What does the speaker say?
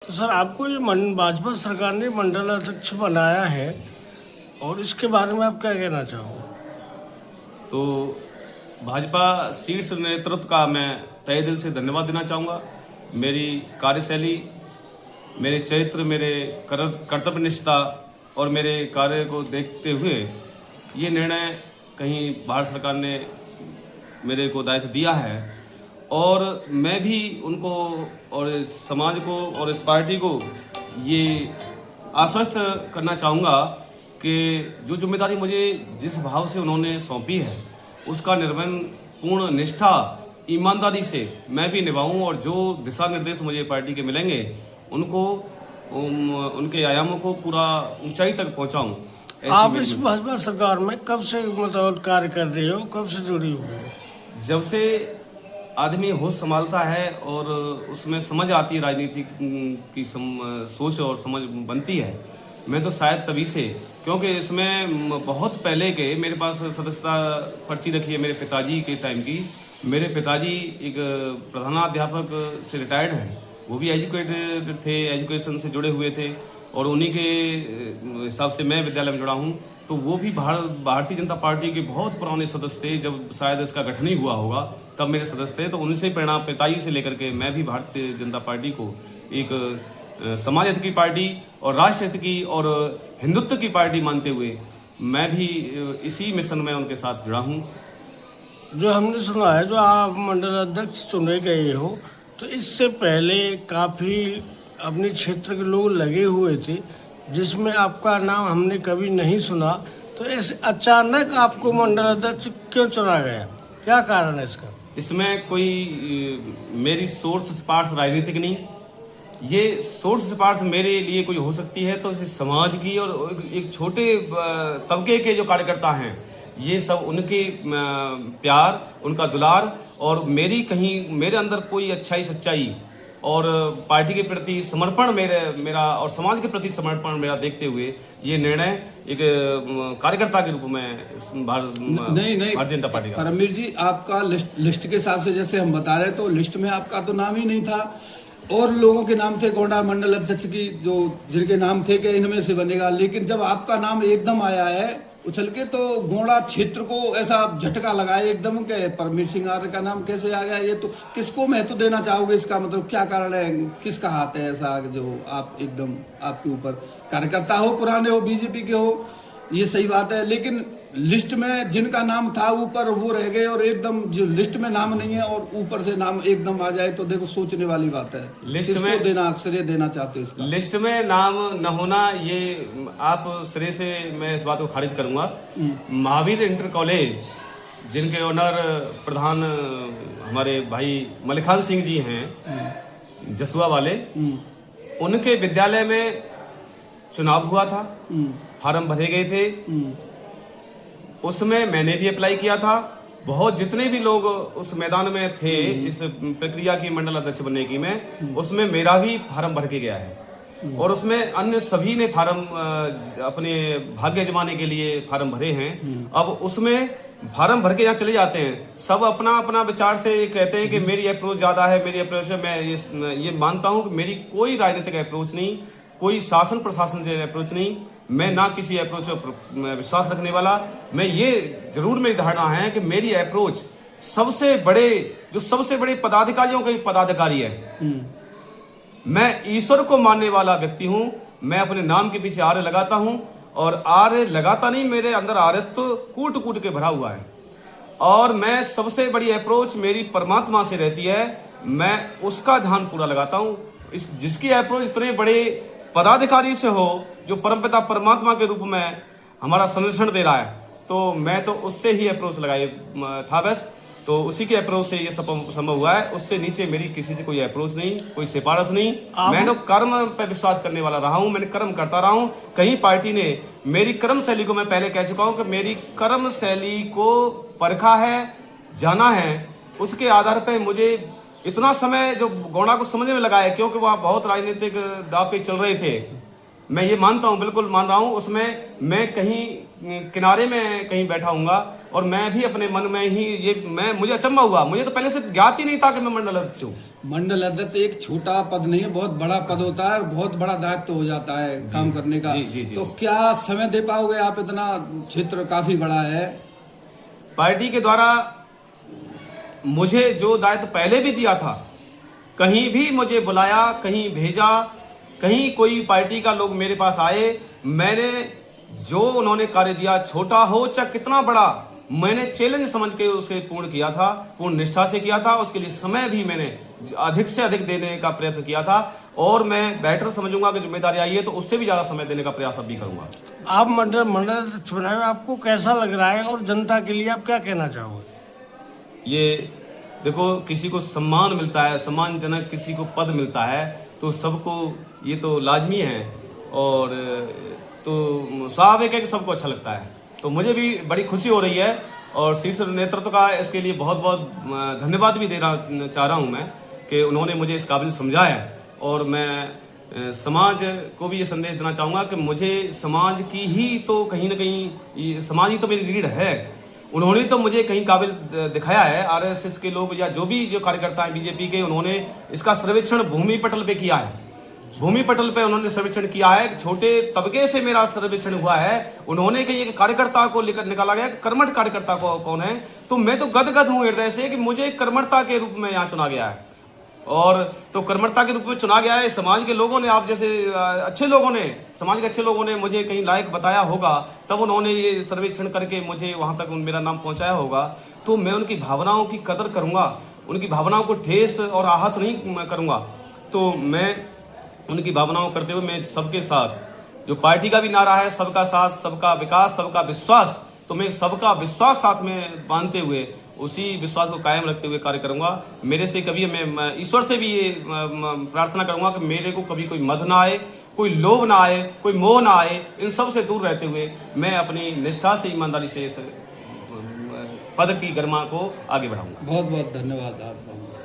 तो सर आपको ये भाजपा सरकार ने मंडल अध्यक्ष बनाया है और इसके बारे में आप क्या कहना चाहोगे? तो भाजपा शीर्ष नेतृत्व का मैं तहे दिल से धन्यवाद देना चाहूँगा। मेरी कार्यशैली, मेरे चरित्र, मेरे कर्तव्य निष्ठा और मेरे कार्य को देखते हुए ये निर्णय कहीं भारत सरकार ने मेरे को दायित्व दिया है और मैं भी उनको और इस समाज को और इस पार्टी को ये आश्वस्त करना चाहूँगा कि जो जिम्मेदारी मुझे जिस भाव से उन्होंने सौंपी है उसका निर्वहन पूर्ण निष्ठा ईमानदारी से मैं भी निभाऊं और जो दिशा निर्देश मुझे पार्टी के मिलेंगे उनको उनके आयामों को पूरा ऊंचाई तक पहुंचाऊं। आप इस भाजपा सरकार में कब से मतलब कार्य कर रहे हो, कब से जुड़ी हुई हो? जब से आदमी होश संभालता है और उसमें समझ आती है, राजनीति की सोच और समझ बनती है, मैं तो शायद तभी से, क्योंकि इसमें बहुत पहले के मेरे पास सदस्यता पर्ची रखी है मेरे पिताजी के टाइम की। मेरे पिताजी एक प्रधानाध्यापक से रिटायर्ड हैं, वो भी एजुकेटेड थे, एजुकेशन से जुड़े हुए थे और उन्हीं के हिसाब से मैं विद्यालय में जुड़ा हूँ। तो वो भी भारतीय जनता पार्टी के बहुत पुराने सदस्य थे। जब शायद इसका गठन ही हुआ होगा तब मेरे सदस्य थे, तो उनसे प्रेरणा पिताजी से लेकर के मैं भी भारतीय जनता पार्टी को एक समाज हित की पार्टी और राष्ट्र हित की और हिंदुत्व की पार्टी मानते हुए मैं भी इसी मिशन में उनके साथ जुड़ा हूँ। जो हमने सुना है, जो आप मंडल अध्यक्ष चुने गए हो, तो इससे पहले काफ़ी अपने क्षेत्र के लोग लगे हुए थे जिसमें आपका नाम हमने कभी नहीं सुना। तो ऐसे अचानक आपको मंडल अध्यक्ष क्यों चुना गया, क्या कारण है इसका? इसमें कोई मेरी सोर्स सिफारिश राजनीतिक नहीं, ये सोर्स सिफारिश मेरे लिए कोई हो सकती है तो समाज की और एक छोटे तबके के जो कार्यकर्ता हैं, ये सब उनके प्यार, उनका दुलार और मेरे अंदर कोई अच्छाई सच्चाई और पार्टी के प्रति समर्पण मेरा और समाज के प्रति समर्पण मेरा देखते हुए ये निर्णय एक कार्यकर्ता के रूप में भारतीय जनता पार्टी का। परमवीर जी, आपका लिस्ट के हिसाब से जैसे हम बता रहे तो लिस्ट में आपका तो नाम ही नहीं था और लोगों के नाम थे गोंडा मंडल अध्यक्ष की, जो जिनके नाम थे कि इनमें से बनेगा। लेकिन जब आपका नाम एकदम आया है उछल के, तो गोंडा क्षेत्र को ऐसा झटका लगाया एकदम के परमवीर सिंह आर्य का नाम कैसे आ गया। ये तो किसको महत्व देना चाहोगे, इसका मतलब क्या कारण है, किसका हाथ है ऐसा जो आप एकदम आपके ऊपर कार्यकर्ता हो, पुराने हो, बीजेपी के हो, ये सही बात है। लेकिन लिस्ट में जिनका नाम था ऊपर वो रह गए और एकदम जो लिस्ट में नाम नहीं है और ऊपर से नाम एकदम आ जाए तो देखो सोचने वाली बात है। लिस्ट में देना श्रेय देना चाहते हो इसका? लिस्ट में नाम न होना, ये आप श्रेय से मैं इस बात को खारिज करूंगा। महावीर इंटर कॉलेज, जिनके ओनर प्रधान हमारे भाई मलिखान सिंह जी हैं जसुआ वाले, उनके विद्यालय में चुनाव हुआ था, फार्म भरे गए थे, उसमें मैंने भी अप्लाई किया था। बहुत जितने भी लोग उस मैदान में थे इस प्रक्रिया की मंडल अध्यक्ष बनने की में, उसमें मेरा भी फार्म भर के गया है और उसमें अन्य सभी ने फार्म अपने भाग्य जमाने के लिए फार्म भरे हैं। अब उसमें फार्म भर के यहाँ चले जाते हैं, सब अपना अपना विचार से कहते हैं कि मेरी अप्रोच ज्यादा है, मेरी अप्रोच है। मैं ये मानता हूँ कि मेरी कोई राजनीतिक अप्रोच नहीं, कोई शासन प्रशासन से अप्रोच नहीं, मैं ना किसी अप्रोच पर विश्वास रखने वाला। मैं ये जरूर मेरी धारणा है कि मेरी अप्रोच सबसे बड़े पदाधिकारियों का पदाधिकारी है। मैं ईश्वर को मानने वाला व्यक्ति हूं। मैं अपने नाम के पीछे आर्य लगाता हूं और आर्य लगाता नहीं, मेरे अंदर आर्य तो कूट कूट के भरा हुआ है और मैं सबसे बड़ी अप्रोच मेरी परमात्मा से रहती है। मैं उसका ध्यान पूरा लगाता हूं। जिसकी अप्रोच इतने बड़े पदाधिकारी से हो, जो परमपिता परमात्मा के रूप में हमारा संरक्षण दे रहा है, तो मैं तो उससे ही अप्रोच लगाए था बस। तो उसी के अप्रोच से ये संभव हुआ है, उससे नीचे मेरी किसी से कोई अप्रोच नहीं, कोई सिफारिश नहीं। मैं तो कर्म पर विश्वास करने वाला रहा हूं, मैंने कर्म करता रहा हूं। कहीं पार्टी ने मेरी कर्म शैली को, मैं पहले कह चुका हूं कि मेरी कर्म शैली को परखा है, जाना है, उसके आधार पर मुझे इतना समय जो गोंडा को समझने में लगा है, क्योंकि वहाँ बहुत राजनीतिक दाव पे चल रहे थे। मैं ये मानता हूँ, बिल्कुल मान रहा हूँ, उसमें मैं कहीं किनारे में कहीं बैठा हूँगा और मैं भी अपने मन में ही मुझे अचंभा हुआ, मुझे तो पहले से ज्ञात ही नहीं था कि मैं मंडल अध्यक्ष हूँ। मंडल अध्यक्ष एक छोटा पद नहीं है, बहुत बड़ा पद होता है, बहुत बड़ा दायित्व हो जाता है काम करने का। जी। तो क्या समय दे पाओगे आप? इतना क्षेत्र काफी बड़ा है। पार्टी के द्वारा मुझे जो दायित्व पहले भी दिया था, कहीं भी मुझे बुलाया, कहीं भेजा, कहीं कोई पार्टी का लोग मेरे पास आए, मैंने जो उन्होंने कार्य दिया, छोटा हो चाहे कितना बड़ा, मैंने चैलेंज समझ के उसे पूर्ण किया था, पूर्ण निष्ठा से किया था। उसके लिए समय भी मैंने अधिक से अधिक देने का प्रयत्न किया था, और मैं बेटर समझूंगा कि जिम्मेदारी आई है तो उससे भी ज्यादा समय देने का प्रयास अब भी करूंगा। आप मंडल अध्यक्ष बनाए हुए, आपको कैसा लग रहा है और जनता के लिए आप क्या कहना चाहोगे? ये देखो, किसी को सम्मान मिलता है, सम्मानजनक किसी को पद मिलता है, तो सबको ये तो लाजमी है, और तो स्वाभाविक है कि सबको अच्छा लगता है। तो मुझे भी बड़ी खुशी हो रही है, और शीर्ष नेतृत्व का इसके लिए बहुत बहुत धन्यवाद भी देना चाह रहा हूँ मैं, कि उन्होंने मुझे इस काबिल समझा है। और मैं समाज को भी ये संदेश देना चाहूँगा कि मुझे समाज की ही तो कहीं ना कहीं, समाज ही तो मेरी रीढ़ है। उन्होंने तो मुझे कहीं काबिल दिखाया है, आरएसएस के लोग या जो भी जो कार्यकर्ता हैं बीजेपी के, उन्होंने इसका सर्वेक्षण भूमि पटल पे किया है। भूमि पटल पे उन्होंने सर्वेक्षण किया है, छोटे तबके से मेरा सर्वेक्षण हुआ है। उन्होंने कहीं एक कार्यकर्ता को लेकर निकाला गया, कर्मठ कार्यकर्ता को कौन है, तो मैं तो गदगद हूं हृदय से कि मुझे कर्मठता के रूप में यहाँ चुना गया है। और तो कर्मठता के रूप में चुना गया है। समाज के लोगों ने, आप जैसे अच्छे लोगों ने, समाज के अच्छे लोगों ने मुझे कहीं लायक बताया होगा, तब उन्होंने ये सर्वेक्षण करके मुझे वहां तक मेरा नाम पहुंचाया होगा। तो मैं उनकी भावनाओं की कदर करूंगा, उनकी भावनाओं को ठेस और आहत नहीं करूंगा। तो मैं उनकी भावनाओं करते हुए मैं सबके साथ, जो पार्टी का भी नारा है, सबका साथ, सबका विकास, सबका विश्वास, तो मैं सबका विश्वास साथ में बांधते हुए उसी विश्वास को कायम रखते हुए कार्य करूंगा। मेरे से कभी, मैं ईश्वर से भी ये प्रार्थना करूंगा कि मेरे को कभी कोई मद ना आए, कोई लोभ ना आए, कोई मोह ना आए। इन सब से दूर रहते हुए मैं अपनी निष्ठा से, ईमानदारी से पद की गरिमा को आगे बढ़ाऊंगा। बहुत बहुत धन्यवाद आपका।